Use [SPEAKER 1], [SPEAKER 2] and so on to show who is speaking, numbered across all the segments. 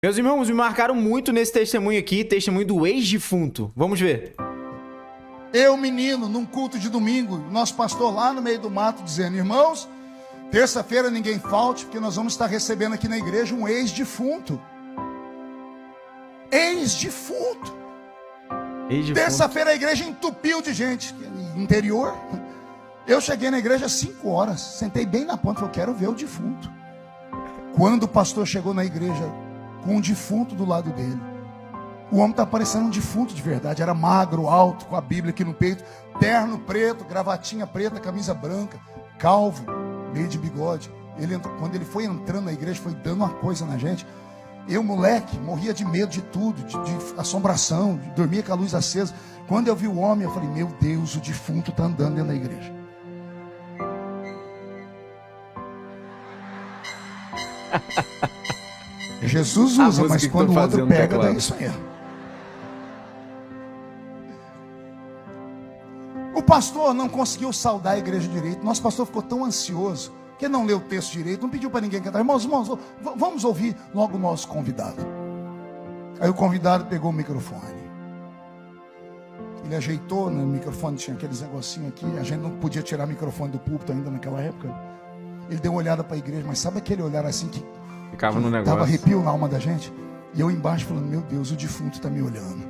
[SPEAKER 1] Meus irmãos, me marcaram muito nesse testemunho aqui, testemunho do ex-defunto. Vamos ver.
[SPEAKER 2] Eu, menino, num culto de domingo, nosso pastor lá no meio do mato dizendo: irmãos, terça-feira ninguém falte, porque nós vamos estar recebendo aqui na igreja um ex-defunto. Ex-defunto. Terça-feira a igreja entupiu de gente. Interior. Eu cheguei na igreja às 5 horas, sentei bem na ponta, falei: eu quero ver o defunto. Quando o pastor chegou na igreja com um defunto do lado dele, o homem está parecendo um defunto de verdade. Era magro, alto, com a Bíblia aqui no peito, terno preto, gravatinha preta, camisa branca, calvo, meio de bigode. Quando ele foi entrando na igreja, foi dando uma coisa na gente. Eu, moleque, morria de medo de tudo, de assombração, de dormir com a luz acesa. Quando eu vi o homem, eu falei: meu Deus, o defunto está andando dentro da igreja. Jesus usa, mas quando o outro pega, dá isso aí. O pastor não conseguiu saudar a igreja direito. Nosso pastor ficou tão ansioso que não leu o texto direito, não pediu para ninguém cantar. Irmãos, vamos ouvir logo o nosso convidado. Aí o convidado pegou o microfone. Ele ajeitou no microfone, tinha aqueles negocinhos aqui. A gente não podia tirar o microfone do púlpito ainda naquela época. Ele deu uma olhada para a igreja, mas sabe aquele olhar assim que
[SPEAKER 1] ficava no negócio,
[SPEAKER 2] dava arrepio na alma da gente? E eu embaixo falando: meu Deus, o defunto está me olhando.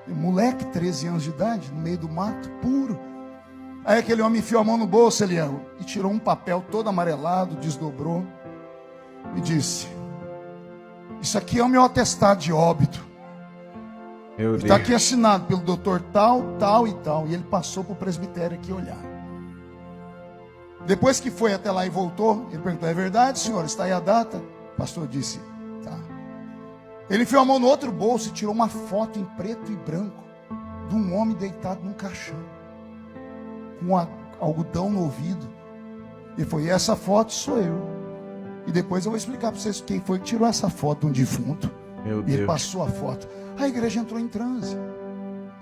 [SPEAKER 2] E moleque, 13 anos de idade, no meio do mato, puro. Aí aquele homem enfiou a mão no bolso, Eliel, e tirou um papel todo amarelado, desdobrou e disse: isso aqui é o meu atestado de óbito. Está aqui assinado pelo doutor tal, tal e tal. E ele passou para o presbitério aqui olhar. Depois que foi até lá e voltou, ele perguntou: é verdade, senhor? Está aí a data? O pastor disse: tá. Ele enfiou a mão no outro bolso e tirou uma foto em preto e branco de um homem deitado num caixão, com algodão no ouvido. E foi: essa foto sou eu. E depois eu vou explicar para vocês quem foi que tirou essa foto de um defunto.
[SPEAKER 1] Meu
[SPEAKER 2] E
[SPEAKER 1] Deus.
[SPEAKER 2] ele passou a foto. A igreja entrou em transe.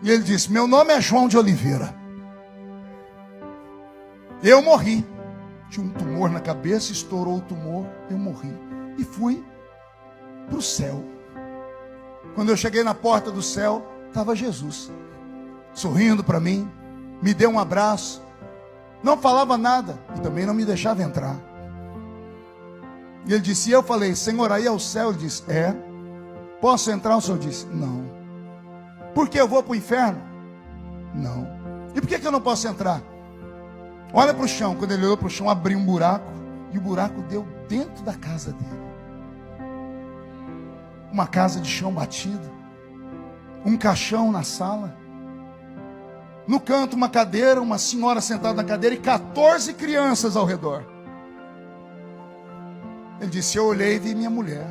[SPEAKER 2] E ele disse: meu nome é João de Oliveira. Eu morri. Tinha um tumor na cabeça, estourou o tumor, eu morri. E fui para o céu. Quando eu cheguei na porta do céu, estava Jesus, sorrindo para mim, me deu um abraço, não falava nada e também não me deixava entrar. E ele disse, e eu falei: Senhor, aí é o céu? Ele disse: é. Posso entrar? O Senhor disse: não. Por que eu vou para o inferno? Não. E por que eu não posso entrar? Olha para o chão. Quando ele olhou para o chão, abriu um buraco, e o buraco deu dentro da casa dele. Uma casa de chão batido, um caixão na sala, no canto uma cadeira, uma senhora sentada na cadeira e 14 crianças ao redor. Ele disse: eu olhei e vi minha mulher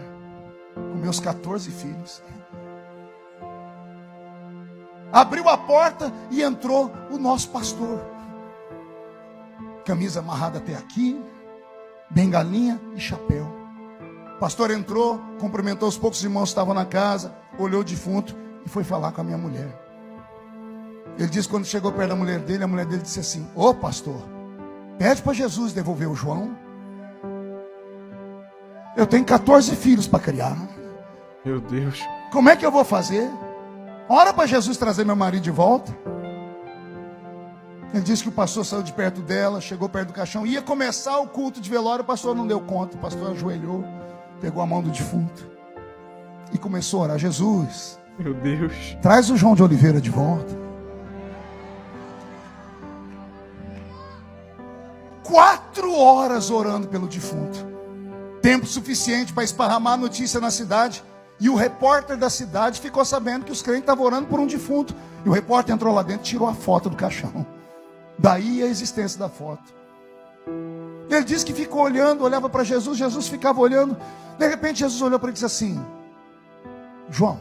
[SPEAKER 2] com meus 14 filhos. Abriu a porta e entrou o nosso pastor, camisa amarrada até aqui, bengalinha e chapéu. O pastor entrou, cumprimentou os poucos irmãos que estavam na casa, olhou o defunto e foi falar com a minha mulher. Ele disse, quando chegou perto da mulher dele, a mulher dele disse assim: ô pastor, pede para Jesus devolver o João. Eu tenho 14 filhos para criar.
[SPEAKER 1] Meu Deus.
[SPEAKER 2] Como é que eu vou fazer? Ora para Jesus trazer meu marido de volta. Ele disse que o pastor saiu de perto dela, chegou perto do caixão, ia começar o culto de velório. O pastor não deu conta. O pastor ajoelhou, pegou a mão do defunto e começou a orar: Jesus,
[SPEAKER 1] Meu Deus.
[SPEAKER 2] traz o João de Oliveira de volta. 4 horas orando pelo defunto, tempo suficiente para esparramar a notícia na cidade. E o repórter da cidade ficou sabendo que os crentes estavam orando por um defunto. E o repórter entrou lá dentro e tirou a foto do caixão. Daí a existência da foto. Ele disse que ficou olhando, olhava para Jesus, Jesus ficava olhando. De repente Jesus olhou para ele e disse assim: João,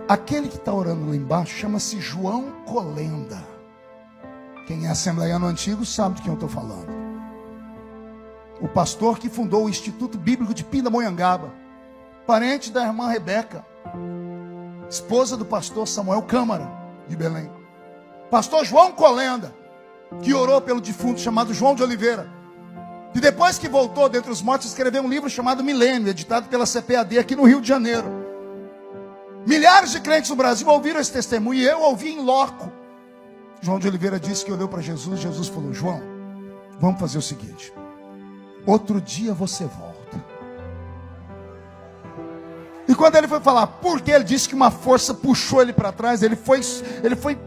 [SPEAKER 2] aquele que está orando lá embaixo chama-se João Colenda. Quem é assembleiano antigo sabe de quem eu estou falando. O pastor que fundou o Instituto Bíblico de Pindamonhangaba, parente da irmã Rebeca, esposa do pastor Samuel Câmara, de Belém. Pastor João Colenda, que orou pelo defunto chamado João de Oliveira. E depois que voltou dentre os mortos, escreveu um livro chamado Milênio, editado pela CPAD aqui no Rio de Janeiro. Milhares de crentes no Brasil ouviram esse testemunho e eu ouvi em loco. João de Oliveira disse que olhou para Jesus, Jesus falou: João, vamos fazer o seguinte, outro dia você volta. E quando ele foi falar por quê, ele disse que uma força puxou ele para trás, ele foi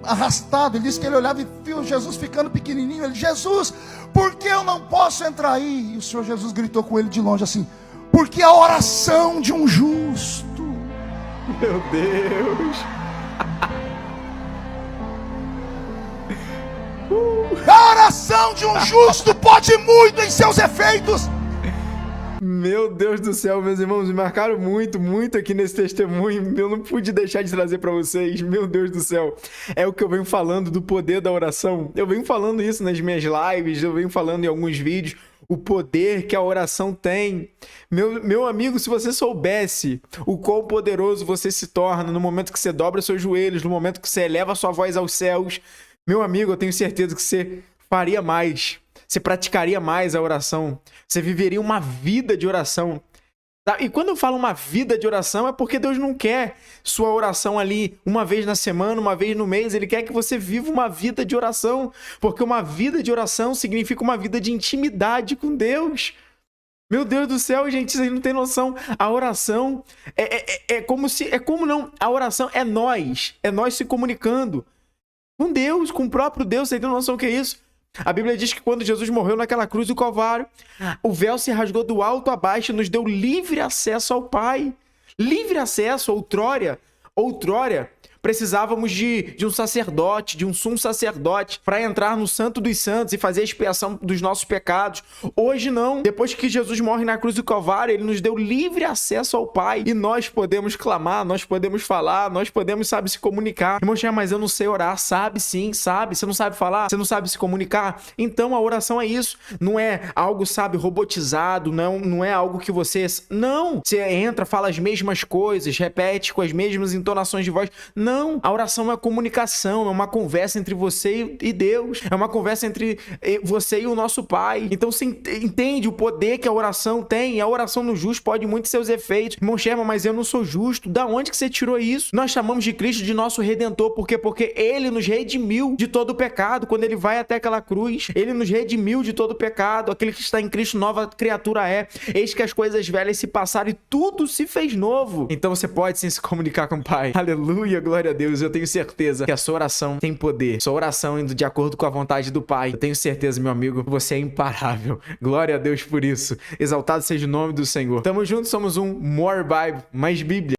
[SPEAKER 2] arrastado. Ele disse que ele olhava e viu Jesus ficando pequenininho. Ele: Jesus, por que eu não posso entrar aí? E o Senhor Jesus gritou com ele de longe assim: porque a oração de um justo.
[SPEAKER 1] Meu Deus.
[SPEAKER 2] A oração de um justo pode muito em seus efeitos.
[SPEAKER 1] Meu Deus do céu, meus irmãos, me marcaram muito, muito aqui nesse testemunho. Eu não pude deixar de trazer para vocês. Meu Deus do céu. É o que eu venho falando do poder da oração. Eu venho falando isso nas minhas lives, eu venho falando em alguns vídeos. O poder que a oração tem. Meu amigo, se você soubesse o quão poderoso você se torna no momento que você dobra seus joelhos, no momento que você eleva a sua voz aos céus, meu amigo, eu tenho certeza que você faria mais. Você praticaria mais a oração. Você viveria uma vida de oração. E quando eu falo uma vida de oração, é porque Deus não quer sua oração ali uma vez na semana, uma vez no mês. Ele quer que você viva uma vida de oração. Porque uma vida de oração significa uma vida de intimidade com Deus. Meu Deus do céu, gente, vocês não têm noção. A oração a oração é nós se comunicando com Deus, com o próprio Deus. Vocês têm noção do que é isso? A Bíblia diz que quando Jesus morreu naquela cruz do Calvário, o véu se rasgou do alto a baixo e nos deu livre acesso ao Pai. Livre acesso. Outrora, precisávamos de um sacerdote, de um sumo sacerdote, para entrar no Santo dos Santos e fazer a expiação dos nossos pecados. Hoje não. Depois que Jesus morre na cruz do Calvário, ele nos deu livre acesso ao Pai. E nós podemos clamar, nós podemos falar, nós podemos, se comunicar. Irmão, mas eu não sei orar. Sabe sim, sabe. Você não sabe falar? Você não sabe se comunicar? Então a oração é isso. Não é algo, robotizado, não é algo que você... Não! Você entra, fala as mesmas coisas, repete com as mesmas entonações de voz. Não, a oração é uma comunicação, é uma conversa entre você e Deus, é uma conversa entre você e o nosso Pai. Então você entende o poder que a oração tem. A oração no justo pode muito seus efeitos. Irmão Sherman, mas eu não sou justo. Da onde que você tirou isso? Nós chamamos de Cristo de nosso Redentor. Por quê? Porque Ele nos redimiu de todo o pecado. Quando Ele vai até aquela cruz, Ele nos redimiu de todo o pecado. Aquele que está em Cristo, nova criatura é. Eis que as coisas velhas se passaram e tudo se fez novo. Então você pode sim se comunicar com o Pai. Aleluia, glória a Deus. Eu tenho certeza que a sua oração tem poder. Sua oração indo de acordo com a vontade do Pai. Eu tenho certeza, meu amigo, que você é imparável. Glória a Deus por isso. Exaltado seja o nome do Senhor. Tamo junto, somos um More Bible, mais Bíblia.